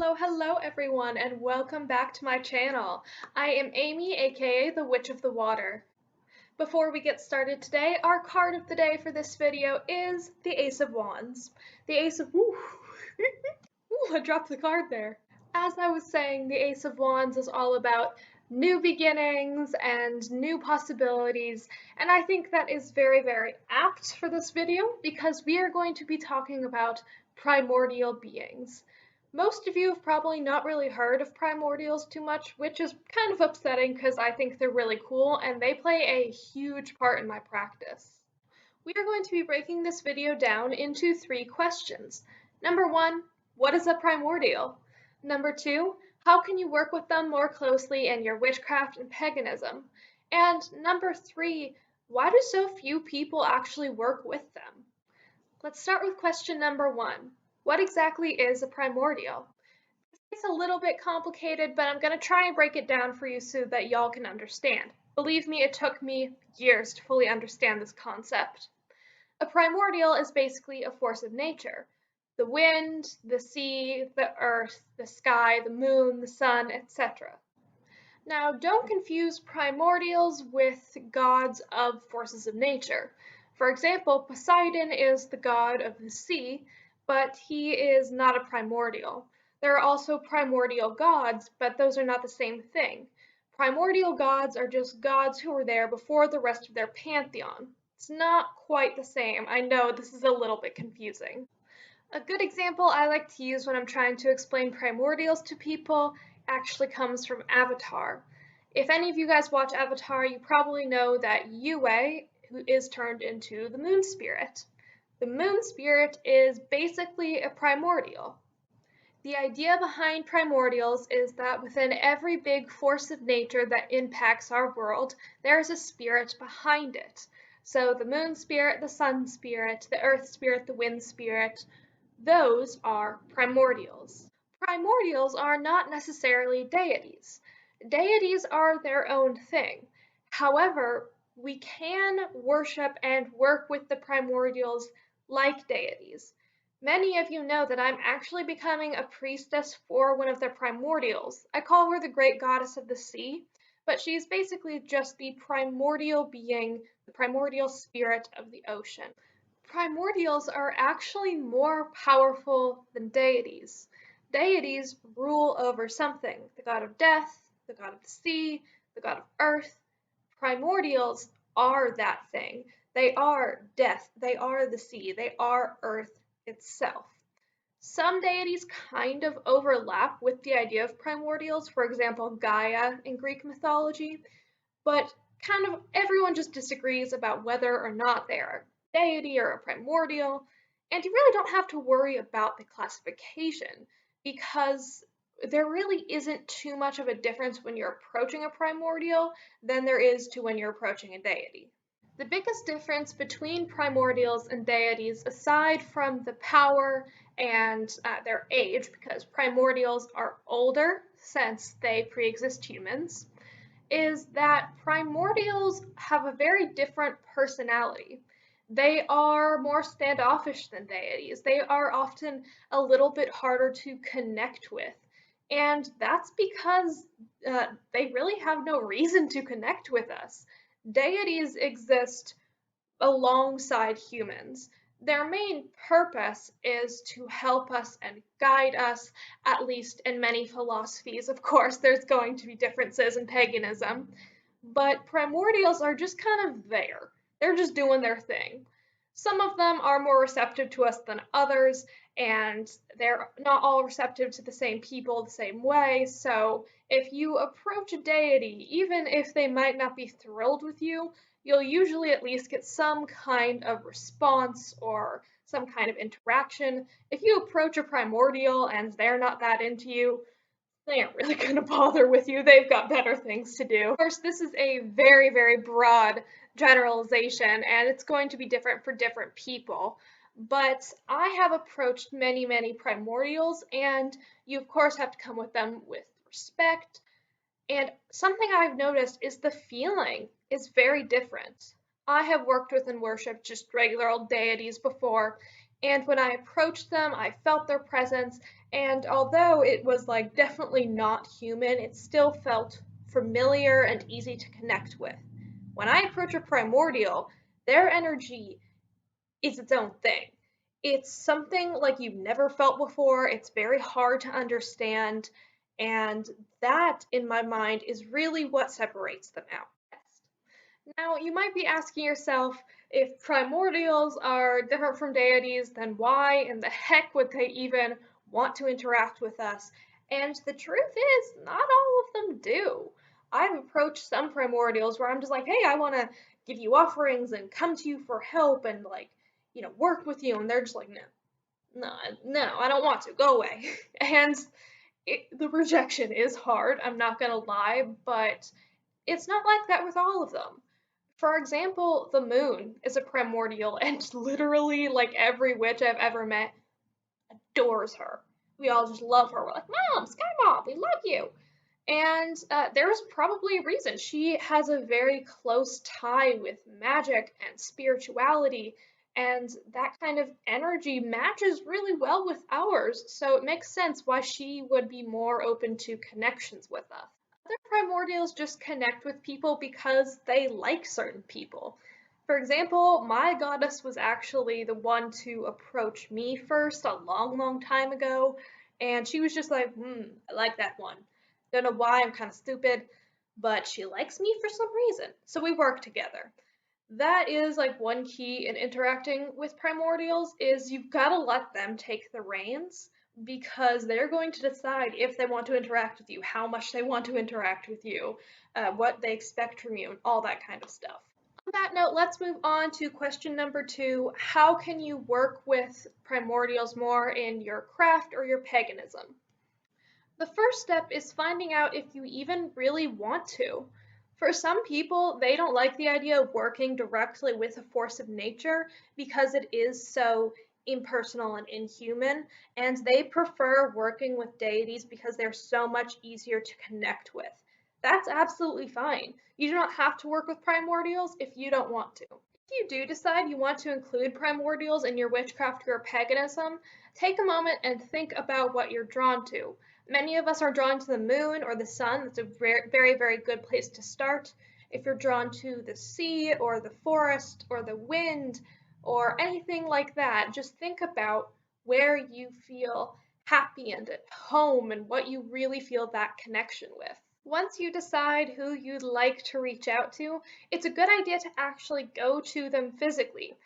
Hello everyone, and welcome back to my channel. I am Amy, aka the Witch of the Water. Before we get started today, our card of the day for this video is the Ace of Wands. The Ace of... Ooh, I dropped the card there. As I was saying, the Ace of Wands is all about new beginnings and new possibilities, and I think that is very apt for this video because we are going to be talking about primordial beings. Most of you have probably not really heard of primordials too much, which is kind of upsetting because I think they're really cool and they play a huge part in my practice. We are going to be breaking this video down into 3 questions. Number 1, what is a primordial? Number 2, how can you work with them more closely in your witchcraft and paganism? And number 3, why do so few people actually work with them? Let's start with question number 1. What exactly is a primordial? It's a little bit complicated, but I'm going to try and break it down for you so that y'all can understand. Believe me, it took me years to fully understand this concept. A primordial is basically a force of nature. The wind, the sea, the earth, the sky, the moon, the sun, etc. Now, don't confuse primordials with gods of forces of nature. For example, Poseidon is the god of the sea, but he is not a primordial. There are also primordial gods, but those are not the same thing. Primordial gods are just gods who were there before the rest of their pantheon. It's not quite the same. I know this is a little bit confusing. A good example I like to use when I'm trying to explain primordials to people actually comes from Avatar. If any of you guys watch Avatar, you probably know that Yue is turned into the moon spirit. The moon spirit is basically a primordial. The idea behind primordials is that within every big force of nature that impacts our world, there is a spirit behind it. So the moon spirit, the sun spirit, the earth spirit, the wind spirit, those are primordials. Primordials are not necessarily deities. Deities are their own thing. However, we can worship and work with the primordials like deities. Many of you know that I'm actually becoming a priestess for one of the primordials. I call her the great goddess of the sea, but she's basically just the primordial being, the primordial spirit of the ocean. Primordials are actually more powerful than deities. Deities rule over something, the god of death, the god of the sea, the god of earth. Primordials are that thing. They are death, they are the sea, they are earth itself. Some deities kind of overlap with the idea of primordials, for example, Gaia in Greek mythology, but kind of everyone just disagrees about whether or not they are a deity or a primordial, and you really don't have to worry about the classification because there really isn't too much of a difference when you're approaching a primordial than there is to when you're approaching a deity. The biggest difference between primordials and deities, aside from the power and their age, because primordials are older since they pre-exist humans, is that primordials have a very different personality. They are more standoffish than deities. They are often a little bit harder to connect with. And that's because they really have no reason to connect with us. Deities exist alongside humans. Their main purpose is to help us and guide us, at least in many philosophies. Of course, there's going to be differences in paganism, but primordials are just kind of there. They're just doing their thing. Some of them are more receptive to us than others, and they're not all receptive to the same people the same way. So if you approach a deity, even if they might not be thrilled with you, you'll usually at least get some kind of response or some kind of interaction. If you approach a primordial and they're not that into you, they aren't really going to bother with you. They've got better things to do. Of course, this is a very broad generalization, and it's going to be different for different people. But I have approached many primordials, and you of course have to come with them with respect. And something I've noticed is the feeling is very different. I have worked with and worshipped just regular old deities before, And when I approached them, I felt their presence, and although it was like definitely not human, it still felt familiar and easy to connect with. When I approach a primordial, their energy is its own thing. It's something like you've never felt before, it's very hard to understand, and that, in my mind, is really what separates them out. Now, you might be asking yourself, if primordials are different from deities, then why in the heck would they even want to interact with us? And the truth is, not all of them do. I've approached some primordials where I'm just like, hey, I want to give you offerings and come to you for help and, like, work with you. And they're just like, no, no, no, I don't want to. Go away. And the rejection is hard, I'm not gonna lie, but it's not like that with all of them. For example, the moon is a primordial, and literally, like every witch I've ever met adores her. We all just love her. We're like, Mom, Sky Mom, we love you. And there's probably a reason. She has a very close tie with magic and spirituality, and that kind of energy matches really well with ours. So it makes sense why she would be more open to connections with us. Other primordials just connect with people because they like certain people. For example, my goddess was actually the one to approach me first a long, long time ago, and she was just like, I like that one. Don't know why, I'm kind of stupid, but she likes me for some reason. So we work together. That is like one key in interacting with primordials is you've got to let them take the reins because they're going to decide if they want to interact with you, how much they want to interact with you, what they expect from you, and all that kind of stuff. On that note, let's move on to question number 2. How can you work with primordials more in your craft or your paganism? The first step is finding out if you even really want to. For some people, they don't like the idea of working directly with a force of nature because it is so impersonal and inhuman, and they prefer working with deities because they're so much easier to connect with. That's absolutely fine. You do not have to work with primordials if you don't want to. If you do decide you want to include primordials in your witchcraft or paganism, take a moment and think about what you're drawn to. Many of us are drawn to the moon or the sun. That's a very, very good place to start. If you're drawn to the sea or the forest or the wind or anything like that, just think about where you feel happy and at home and what you really feel that connection with. Once you decide who you'd like to reach out to, it's a good idea to actually go to them physically.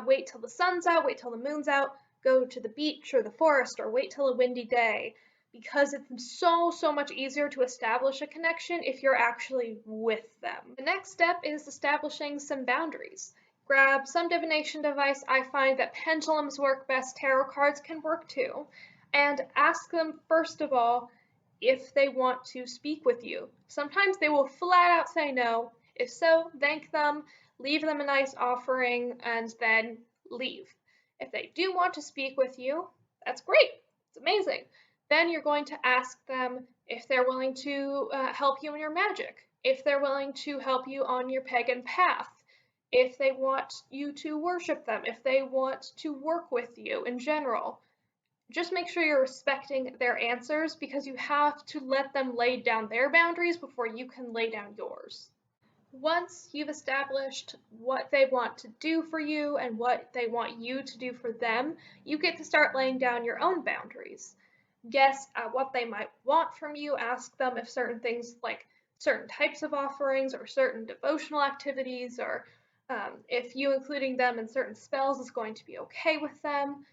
Wait till the sun's out, wait till the moon's out, go to the beach or the forest, or wait till a windy day, because it's so much easier to establish a connection if you're actually with them. The next step is establishing some boundaries. Grab some divination device. I find that pendulums work best, tarot cards can work too, and ask them first of all if they want to speak with you. Sometimes they will flat out say no. If so, thank them, leave them a nice offering, and then leave. If they do want to speak with you, that's great. It's amazing. Then you're going to ask them if they're willing to help you in your magic, if they're willing to help you on your pagan path, if they want you to worship them, if they want to work with you in general. Just make sure you're respecting their answers because you have to let them lay down their boundaries before you can lay down yours. Once you've established what they want to do for you and what they want you to do for them, you get to start laying down your own boundaries. Guess what they might want from you, ask them if certain things like certain types of offerings or certain devotional activities or if you including them in certain spells is going to be okay with them.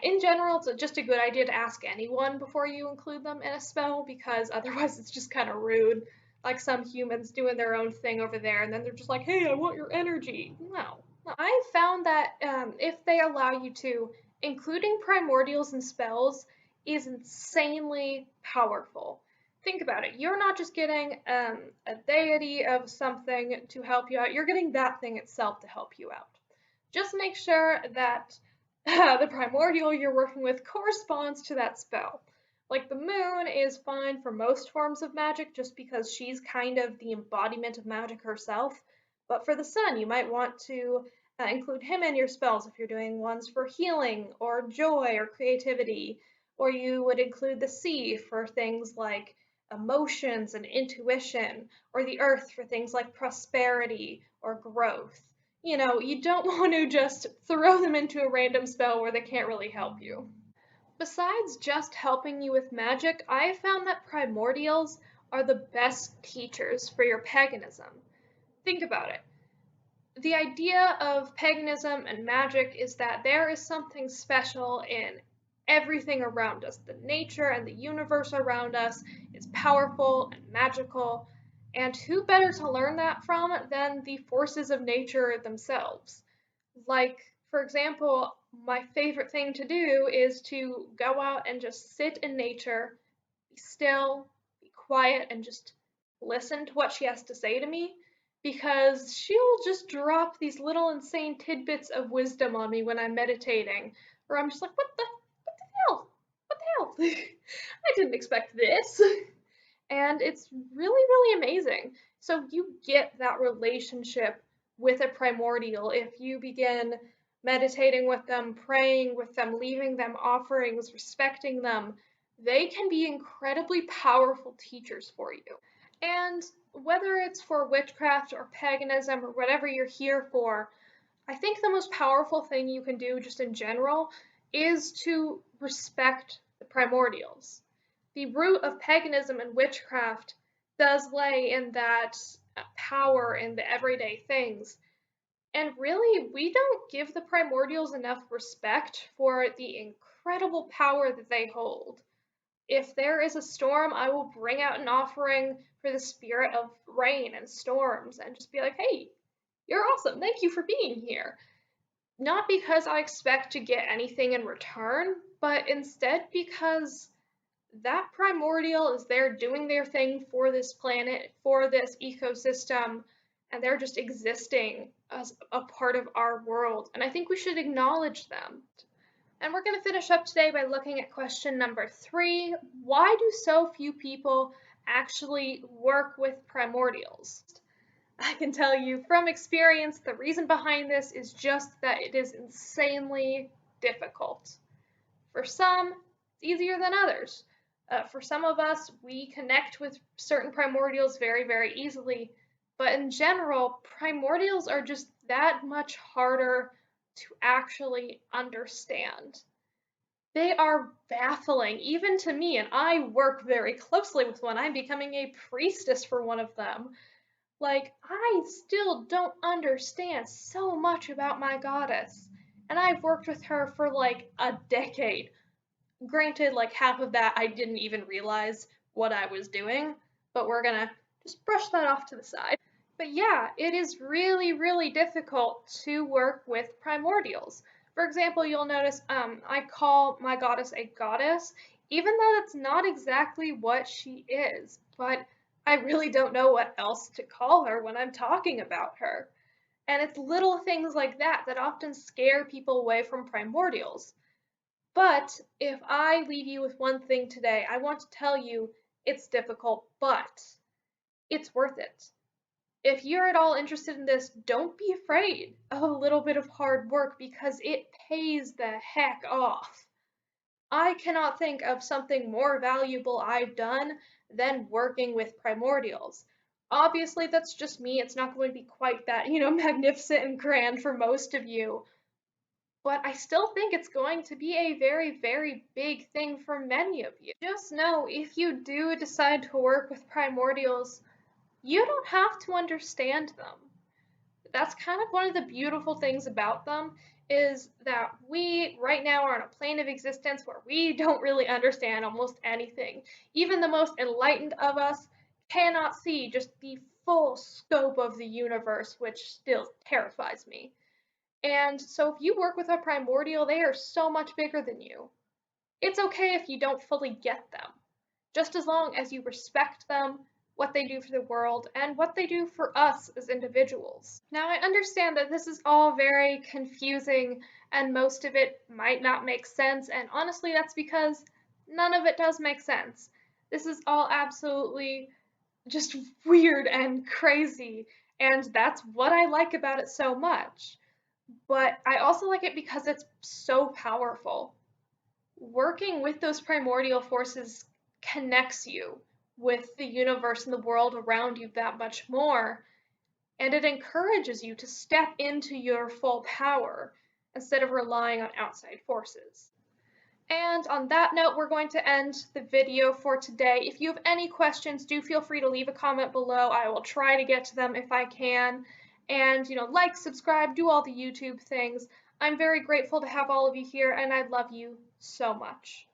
In general, it's just a good idea to ask anyone before you include them in a spell because otherwise it's just kind of rude. Like some humans doing their own thing over there and then they're just like, hey, I want your energy. No. I found that if they allow you to, including primordials and spells is insanely powerful. Think about it. You're not just getting a deity of something to help you out, you're getting that thing itself to help you out. Just make sure that the primordial you're working with corresponds to that spell. Like the moon is fine for most forms of magic just because she's kind of the embodiment of magic herself. But for the sun, you might want to include him in your spells if you're doing ones for healing or joy or creativity, or you would include the sea for things like emotions and intuition, or the earth for things like prosperity or growth. You don't want to just throw them into a random spell where they can't really help you. Besides just helping you with magic, I have found that primordials are the best teachers for your paganism. Think about it. The idea of paganism and magic is that there is something special in everything around us. The nature and the universe around us is powerful and magical, and who better to learn that from than the forces of nature themselves? Like, for example, my favorite thing to do is to go out and just sit in nature, be still, be quiet, and just listen to what she has to say to me because she'll just drop these little insane tidbits of wisdom on me when I'm meditating, or I'm just like, what the hell? What the hell? I didn't expect this. And it's really, really amazing. So you get that relationship with a primordial if you begin meditating with them, praying with them, leaving them offerings, respecting them. They can be incredibly powerful teachers for you. And whether it's for witchcraft or paganism or whatever you're here for, I think the most powerful thing you can do just in general is to respect the primordials. The root of paganism and witchcraft does lay in that power in the everyday things. And really, we don't give the primordials enough respect for the incredible power that they hold. If there is a storm, I will bring out an offering for the spirit of rain and storms and just be like, hey, you're awesome. Thank you for being here. Not because I expect to get anything in return, but instead because that primordial is there doing their thing for this planet, for this ecosystem, and they're just existing as a part of our world. And I think we should acknowledge them. And we're going to finish up today by looking at question number 3. Why do so few people actually work with primordials? I can tell you from experience, the reason behind this is just that it is insanely difficult. For some, it's easier than others. For some of us, we connect with certain primordials very, very easily. But in general, primordials are just that much harder to actually understand. They are baffling, even to me, and I work very closely with one. I'm becoming a priestess for one of them. Like, I still don't understand so much about my goddess. And I've worked with her for like a decade. Granted, like half of that I didn't even realize what I was doing, but we're gonna just brush that off to the side. But yeah, it is really, really difficult to work with primordials. For example, you'll notice I call my goddess a goddess, even though that's not exactly what she is. But I really don't know what else to call her when I'm talking about her. And it's little things like that that often scare people away from primordials. But if I leave you with one thing today, I want to tell you it's difficult, but it's worth it. If you're at all interested in this, don't be afraid of a little bit of hard work because it pays the heck off. I cannot think of something more valuable I've done than working with primordials. Obviously, that's just me. It's not going to be quite that, magnificent and grand for most of you, but I still think it's going to be a very, very big thing for many of you. Just know if you do decide to work with primordials, you don't have to understand them. That's kind of one of the beautiful things about them is that we right now are on a plane of existence where we don't really understand almost anything. Even the most enlightened of us cannot see just the full scope of the universe, which still terrifies me. And so if you work with a primordial, they are so much bigger than you. It's okay if you don't fully get them, just as long as you respect them, what they do for the world, and what they do for us as individuals. Now, I understand that this is all very confusing and most of it might not make sense, and honestly, that's because none of it does make sense. This is all absolutely just weird and crazy, and that's what I like about it so much. but I also like it because it's so powerful. Working with those primordial forces connects you with the universe and the world around you that much more, and it encourages you to step into your full power instead of relying on outside forces. And on that note, we're going to end the video for today. If you have any questions, do feel free to leave a comment below. I will try to get to them if I can. And, like, subscribe, do all the YouTube things. I'm very grateful to have all of you here, and I love you so much.